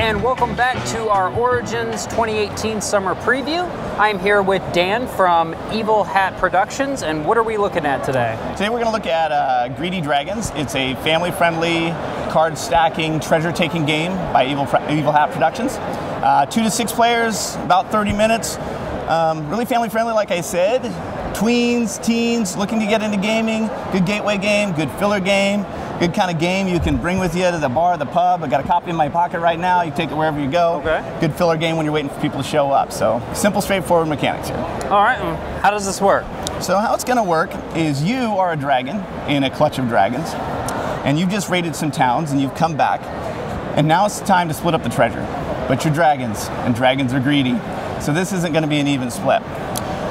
and welcome back to our Origins 2018 Summer Preview. I'm here with Dan from Evil Hat Productions, and what are we looking at today? Today we're going to look at Greedy Dragons. It's a family-friendly card stacking, treasure-taking game by Evil Hat Productions. 2 to 6 players, about 30 minutes. Really family-friendly, like I said. Tweens, teens, looking to get into gaming. Good gateway game, good filler game. Good kind of game you can bring with you to the bar, the pub. I got a copy in my pocket right now. You can take it wherever you go. Okay. Good filler game when you're waiting for people to show up. So simple, straightforward mechanics here. All right, how does this work? So how it's going to work is you are a dragon in a clutch of dragons, and you've just raided some towns, and you've come back, and now it's time to split up the treasure. But you're dragons, and dragons are greedy, so this isn't going to be an even split.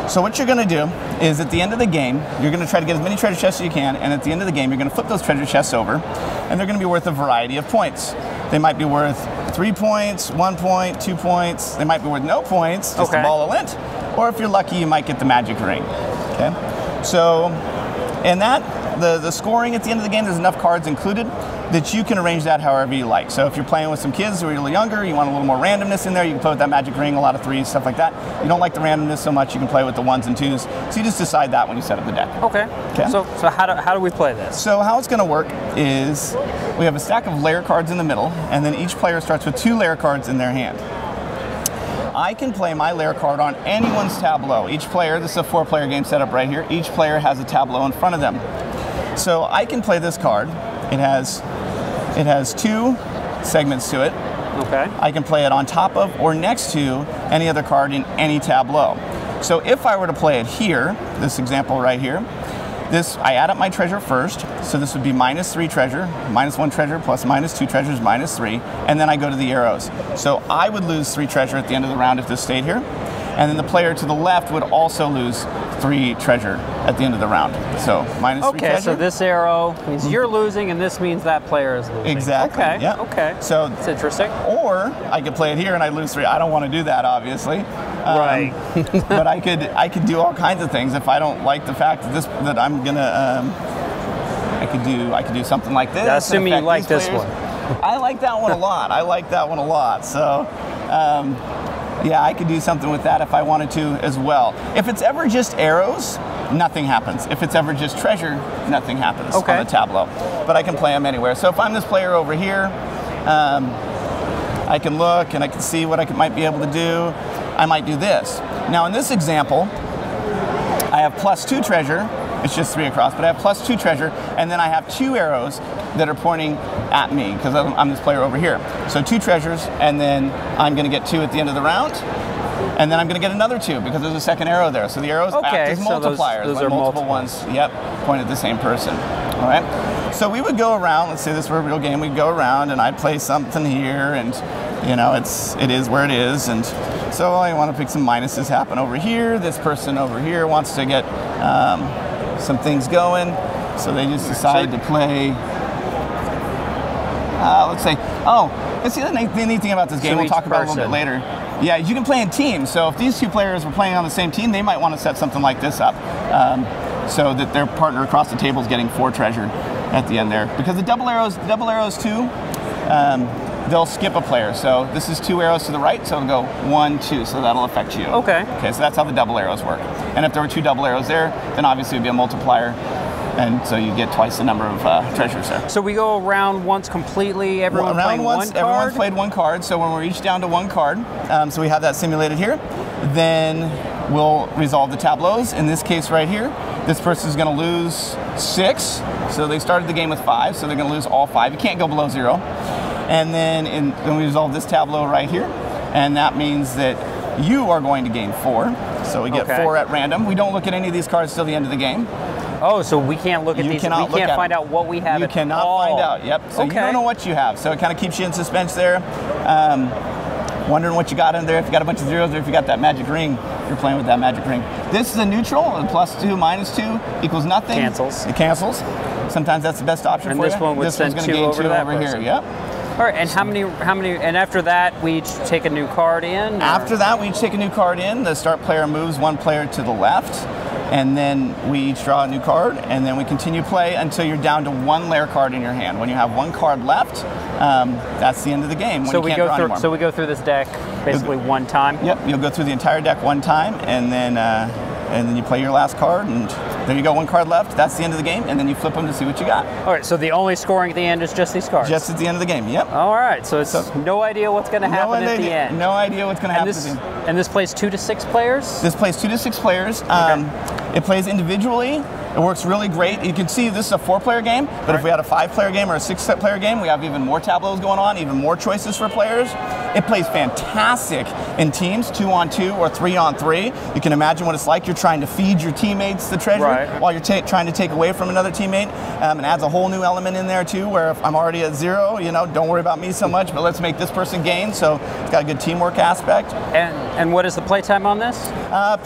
So what you're going to do is at the end of the game, you're going to try to get as many treasure chests as you can, and at the end of the game, you're going to flip those treasure chests over, and they're going to be worth a variety of points. They might be worth 3 points, 1 point, 2 points. They might be worth no points, just a ball of lint. Or if you're lucky, you might get the magic ring. Okay. So, and the scoring at the end of the game, there's enough cards included that you can arrange that however you like. So if you're playing with some kids who are a little younger, you want a little more randomness in there, you can play with that magic ring, a lot of threes, stuff like that. You don't like the randomness so much, you can play with the 1s and 2s. So you just decide that when you set up the deck. Okay. So how do we play this? So how it's going to work is we have a stack of layer cards in the middle, and then each player starts with 2 layer cards in their hand. I can play my layer card on anyone's tableau. Each player, this is a 4-player game setup right here, each player has a tableau in front of them. So I can play this card. It has 2 segments to it. Okay. I can play it on top of or next to any other card in any tableau. So if I were to play it here, this example right here, I add up my treasure first, so this would be -3 treasure, -1 treasure, plus -2 treasures, -3, and then I go to the arrows. So I would lose 3 treasure at the end of the round if this stayed here, and then the player to the left would also lose 3 treasure at the end of the round. So -3 treasure. Okay, so this arrow means you're losing, and this means that player is losing. Exactly. Okay. Yeah. Okay. So it's interesting. Or I could play it here and I lose 3. I don't want to do that, obviously. Right. But I could do all kinds of things if I don't like the fact that I'm gonna. I could do something like this. Assuming you like this one. I like that one a lot. I like that one a lot. So. Yeah, I could do something with that if I wanted to as well. If it's ever just arrows, nothing happens. If it's ever just treasure, nothing happens on the tableau. But I can play them anywhere. So if I'm this player over here, I can look and I can see what I might be able to do. I might do this. Now in this example, I have +2 treasure. It's just 3 across, but I have +2 treasure, and then I have 2 arrows that are pointing at me because I'm this player over here. So 2 treasures, and then I'm going to get 2 at the end of the round, and then I'm going to get another 2 because there's a second arrow there. So the arrows act as multipliers. Those are multiple ones. Yep, point at the same person. All right. So we would go around. Let's say this were a real game. We'd go around, and I'd play something here, and you know, it is where it is, and so I want to pick some minuses happen over here. This person over here wants to get some things going, so they just decide to play. Let's say, let's see the neat thing about this game. We'll talk about it a little bit later. Yeah, you can play in teams. So if these 2 players were playing on the same team, they might want to set something like this up, so that their partner across the table is getting 4 treasure at the end there. Because the double arrows too, they'll skip a player. So this is 2 arrows to the right, so it'll go 1, 2, so that'll affect you. Okay. Okay, so that's how the double arrows work. And if there were 2 double arrows there, then obviously it would be a multiplier, and so you get twice the number of treasures there. So we go around once completely, everyone playing one card? Everyone's played 1 card, so when we're each down to 1 card, so we have that simulated here, then we'll resolve the tableaus. In this case right here, this person's going to lose 6, so they started the game with 5, so they're going to lose all 5. You can't go below 0. And then we resolve this tableau right here, and that means that you are going to gain 4. So we get 4 at random. We don't look at any of these cards till the end of the game. Oh, so we can't look at these. We can't find out what we have. You cannot find out. Yep. So you don't know what you have. So it kind of keeps you in suspense there, wondering what you got in there. If you got a bunch of zeros, or if you got that magic ring, you're playing with that magic ring. This is a neutral. +2 -2 equals nothing. Cancels. It cancels. Sometimes that's the best option for you. And this one would send 2 over to that person. Here. Yep. All right, and how many, and after that, we each take a new card in? Or? After that, we each take a new card in. The start player moves 1 player to the left. and then we each draw a new card, and then we continue play until you're down to one lair card in your hand. When you have one card left, that's the end of the game. When So you we can't go draw through. anymore. So we go through this deck basically one time. Yep, you'll go through the entire deck one time, and then you play your last card, and there you go, one card left. That's the end of the game, and then you flip them to see what you got. All right. So the only scoring at the end is just these cards. Just at the end of the game. Yep. All right. So it's no idea what's going to happen at the end. No idea what's going to happen at the end. And this plays 2 to 6 players? This plays 2 to 6 players. It plays individually. It works really great. You can see this is a 4-player game, but if we had a 5-player game or a 6-player game, we have even more tableaus going on, even more choices for players. It plays fantastic in teams, 2-on-2 or 3-on-3. You can imagine what it's like. You're trying to feed your teammates the treasure while you're trying to take away from another teammate. It adds a whole new element in there too, where if I'm already at 0, don't worry about me so much, but let's make this person gain. So it's got a good teamwork aspect. And what is the playtime on this?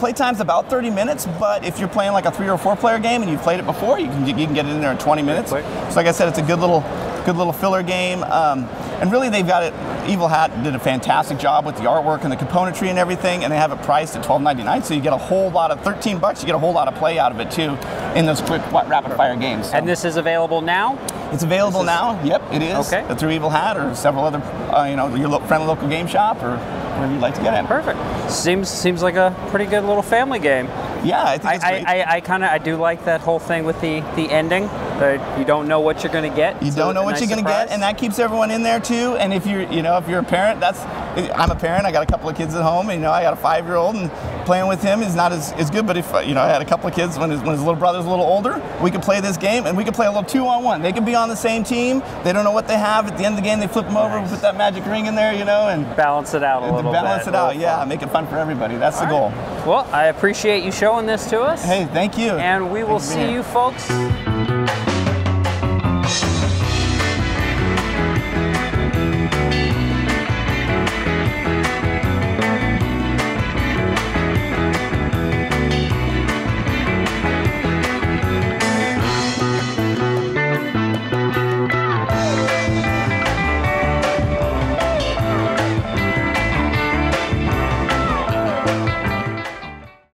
Playtime's about 30 minutes, but if you're playing like a 3 or 4-player game and you've played it before, you can get it in there in 20 minutes. So like I said, it's a good little filler game. And really, they've got it. Evil Hat did a fantastic job with the artwork and the componentry and everything, and they have it priced at $12.99. So you get a whole lot of $13. You get a whole lot of play out of it too in those quick rapid fire games. So. And this is available now? It's available now. Yep, it is. Okay. Through Evil Hat or several other, your friendly local game shop or wherever you'd like to get it. Perfect. Seems like a pretty good little family game. Yeah, I think it's great. I do like that whole thing with the ending. You don't know what you're going to get. You don't know what you're going to get, and that keeps everyone in there too. And if you're a parent, I'm a parent. I got a couple of kids at home, and I got a 5-year-old, and playing with him is not as good. But if I had a couple of kids when his little brother's a little older, we could play this game, and we could play a little 2-on-1. They could be on the same team. They don't know what they have. At the end of the game, they flip them over, put that magic ring in there, and balance it out a little bit. Balance it out, yeah. Make it fun for everybody. That's the goal. Well, I appreciate you showing this to us. Hey, thank you. And we will see you folks